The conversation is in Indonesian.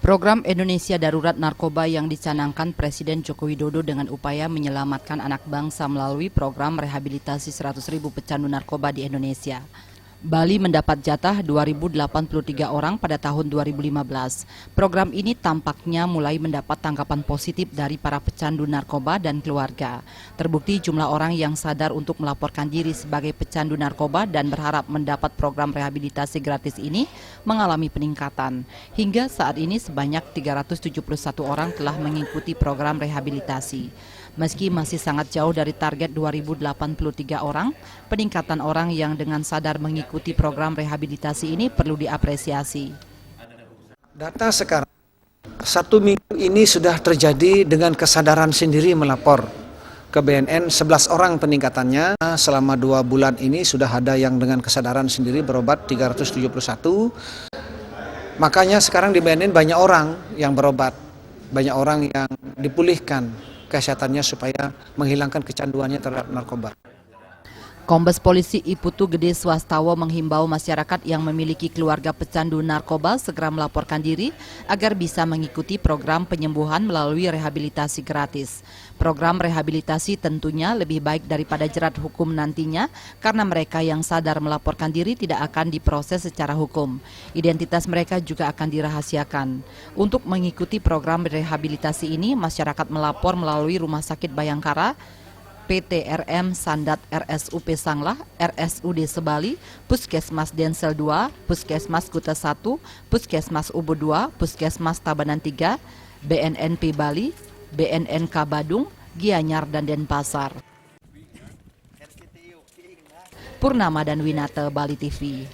Program Indonesia Darurat Narkoba yang dicanangkan Presiden Joko Widodo dengan upaya menyelamatkan anak bangsa melalui program rehabilitasi 100.000 pecandu narkoba di Indonesia. Bali mendapat jatah 2.083 orang pada tahun 2015. Program ini tampaknya mulai mendapat tanggapan positif dari para pecandu narkoba dan keluarga. Terbukti jumlah orang yang sadar untuk melaporkan diri sebagai pecandu narkoba dan berharap mendapat program rehabilitasi gratis ini mengalami peningkatan. Hingga saat ini sebanyak 371 orang telah mengikuti program rehabilitasi. Meski masih sangat jauh dari target 2.083 orang, peningkatan orang yang dengan sadar mengikuti program rehabilitasi ini perlu diapresiasi. Data sekarang, 1 minggu ini sudah terjadi dengan kesadaran sendiri melapor ke BNN 11 orang peningkatannya. Selama 2 bulan ini sudah ada yang dengan kesadaran sendiri berobat 371. Makanya sekarang di BNN banyak orang yang berobat, banyak orang yang dipulihkan kesehatannya supaya menghilangkan kecanduannya terhadap narkoba. Kombes Polisi Iputu Gede Swastawa menghimbau masyarakat yang memiliki keluarga pecandu narkoba segera melaporkan diri agar bisa mengikuti program penyembuhan melalui rehabilitasi gratis. Program rehabilitasi tentunya lebih baik daripada jerat hukum nantinya karena mereka yang sadar melaporkan diri tidak akan diproses secara hukum. Identitas mereka juga akan dirahasiakan. Untuk mengikuti program rehabilitasi ini, masyarakat melapor melalui Rumah Sakit Bayangkara, PT RM Sandat RSUP Sanglah, RSUD Sebali, Puskesmas Densel 2, Puskesmas Kuta 1, Puskesmas Ubud 2, Puskesmas Tabanan 3, BNNP Bali, BNNK Badung, Gianyar dan Denpasar. Purnama dan Winata, Bali TV.